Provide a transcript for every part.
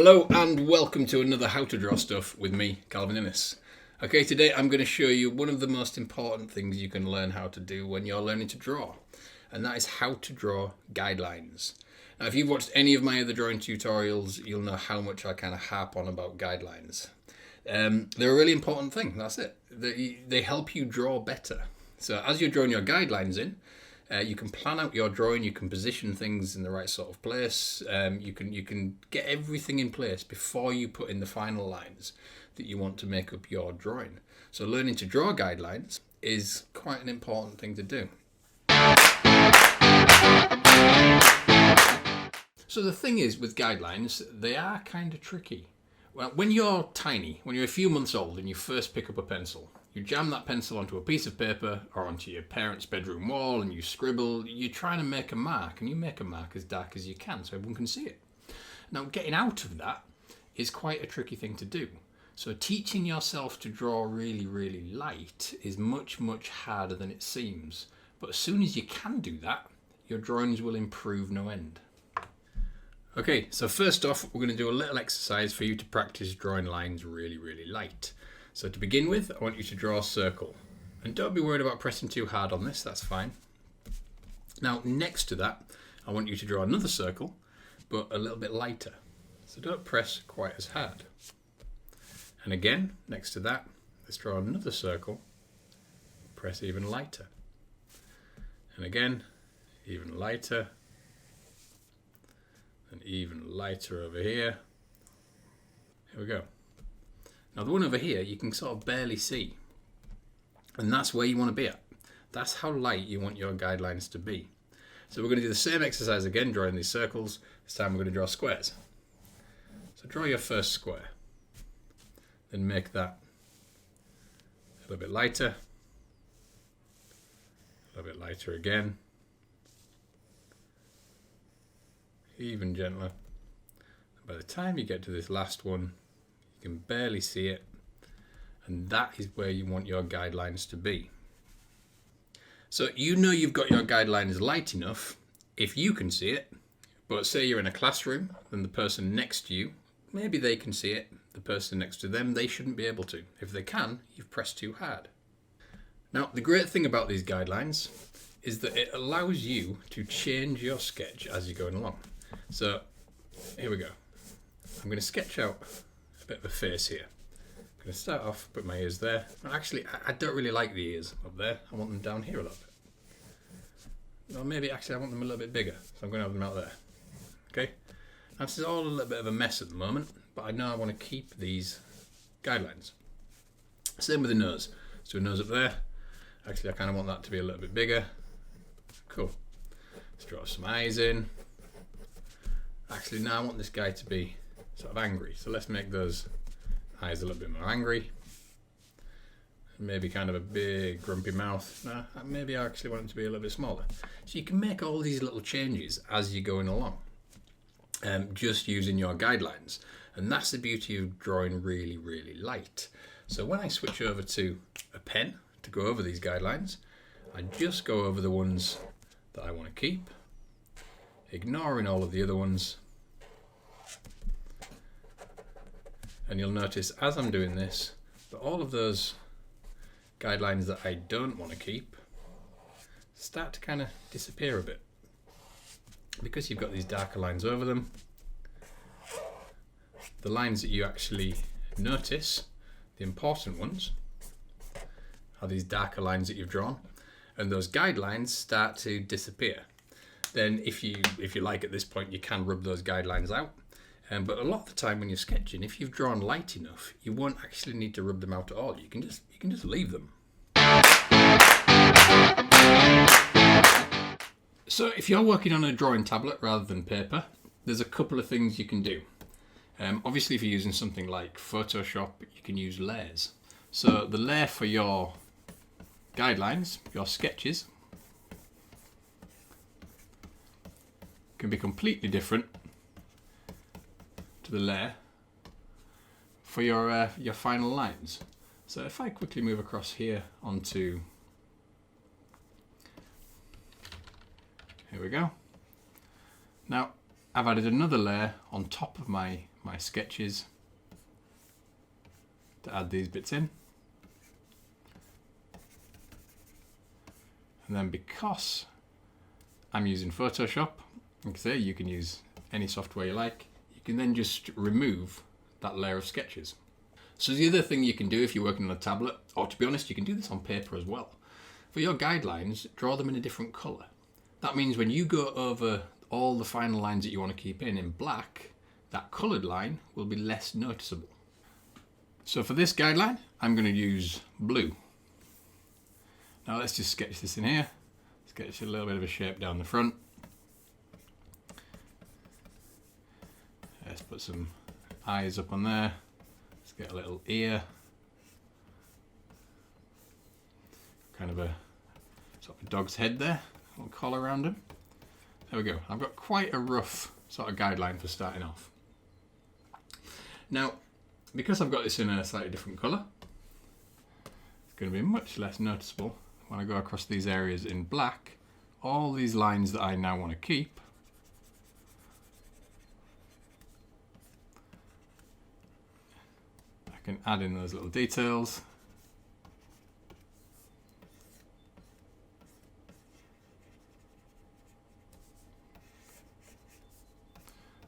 Hello and welcome to another How to Draw Stuff with me, Gvidliniojn. Okay, today I'm going to show you one of the most important things you can learn how to do when you're learning to draw, and that is how to draw guidelines. Now, if you've watched any of my other drawing tutorials, you'll know how much I kind of harp on about guidelines. They're a really important thing, that's it. They help you draw better. So as you're drawing your guidelines in, you can plan out your drawing, you can position things in the right sort of place, you can get everything in place before you put in the final lines that you want to make up your drawing. So learning to draw guidelines is quite an important thing to do. So the thing is with guidelines, they are kind of tricky. Well, when you're tiny, when you're a few months old and you first pick up a pencil, you jam that pencil onto a piece of paper or onto your parents' bedroom wall and you scribble. You're trying to make a mark, and you make a mark as dark as you can so everyone can see it. Now, getting out of that is quite a tricky thing to do. So teaching yourself to draw really, really light is much, much harder than it seems. But as soon as you can do that, your drawings will improve no end. Okay, so first off, we're going to do a little exercise for you to practice drawing lines really, really light. So to begin with, I want you to draw a circle. And don't be worried about pressing too hard on this, that's fine. Now, next to that, I want you to draw another circle, but a little bit lighter. So don't press quite as hard. And again, next to that, let's draw another circle, press even lighter. And again, even lighter. And even lighter over here. Here we go. Now the one over here you can sort of barely see, and that's where you want to be at. That's how light you want your guidelines to be. So we're going to do the same exercise again, drawing these circles. This time we're going to draw squares. So draw your first square, then make that a little bit lighter, a little bit lighter again, even gentler. By the time you get to this last one, you can barely see it, and that is where you want your guidelines to be. So you know you've got your guidelines light enough if you can see it, but say you're in a classroom, then the person next to you, maybe they can see it. The person next to them, they shouldn't be able to. If they can, you've pressed too hard. Now, the great thing about these guidelines is that it allows you to change your sketch as you're going along. So here we go. I'm going to sketch out a bit of a face here. I'm going to start off, put my ears there. Actually, I don't really like the ears up there. I want them down here a little bit. Or maybe actually I want them a little bit bigger. So I'm going to have them out there. Okay? Now this is all a little bit of a mess at the moment, but I know I want to keep these guidelines. Same with the nose. So a nose up there. Actually, I kind of want that to be a little bit bigger. Cool. Let's draw some eyes in. Actually, now I want this guy to be sort of angry. So let's make those eyes a little bit more angry. Maybe kind of a big grumpy mouth. No, maybe I actually want it to be a little bit smaller. So you can make all these little changes as you're going along, just using your guidelines. And that's the beauty of drawing really, really light. So when I switch over to a pen to go over these guidelines, I just go over the ones that I want to keep, ignoring all of the other ones. And you'll notice as I'm doing this that all of those guidelines that I don't want to keep start to kind of disappear a bit, because you've got these darker lines over them. The lines that you actually notice, the important ones, are these darker lines that you've drawn, and those guidelines start to disappear. Then if you like at this point, you can rub those guidelines out. But a lot of the time when you're sketching, if you've drawn light enough, you won't actually need to rub them out at all. You can just leave them. So if you're working on a drawing tablet rather than paper, there's a couple of things you can do. Obviously, if you're using something like Photoshop, you can use layers. So the layer for your guidelines, your sketches, can be completely different to the layer for your final lines. So if I quickly move across here onto, here we go. Now I've added another layer on top of my my sketches to add these bits in. And then because I'm using Photoshop, like I say, you can use any software you like, you can then just remove that layer of sketches. So the other thing you can do if you're working on a tablet, or to be honest, you can do this on paper as well. For your guidelines, draw them in a different colour. That means when you go over all the final lines that you want to keep in black, that coloured line will be less noticeable. So for this guideline, I'm going to use blue. Now let's just sketch this in here. Sketch a little bit of a shape down the front. Let's put some eyes up on there. Let's get a little ear. Kind of a sort of dog's head there. A little collar around him. There we go. I've got quite a rough sort of guideline for starting off. Now, because I've got this in a slightly different colour, it's going to be much less noticeable when I go across these areas in black. All these lines that I now want to keep, I can add in those little details.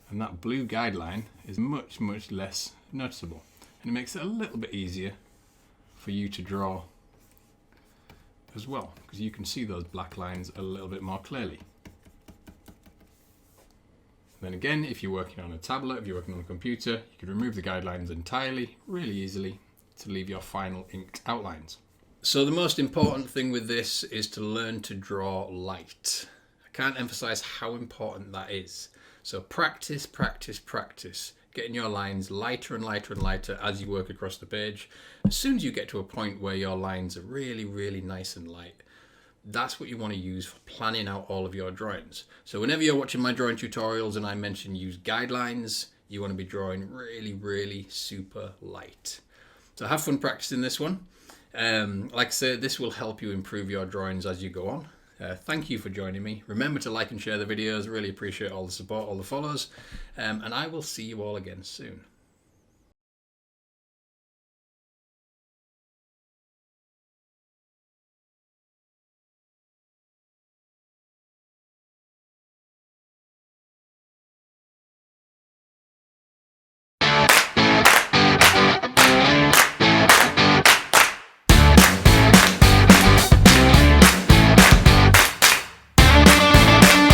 And that blue guideline is much, much less noticeable. And it makes it a little bit easier for you to draw as well, because you can see those black lines a little bit more clearly. Then again, if you're working on a tablet, if you're working on a computer, you can remove the guidelines entirely, really easily, to leave your final inked outlines. So the most important thing with this is to learn to draw light. I can't emphasize how important that is. So practice, practice, practice. Getting your lines lighter and lighter and lighter as you work across the page. As soon as you get to a point where your lines are really, really nice and light, that's what you want to use for planning out all of your drawings. So whenever you're watching my drawing tutorials and I mention use guidelines, you want to be drawing really, really super light. So have fun practicing this one. Like I said, this will help you improve your drawings as you go on. Thank you for joining me. Remember to like and share the videos. Really appreciate all the support, all the follows. And I will see you all again soon.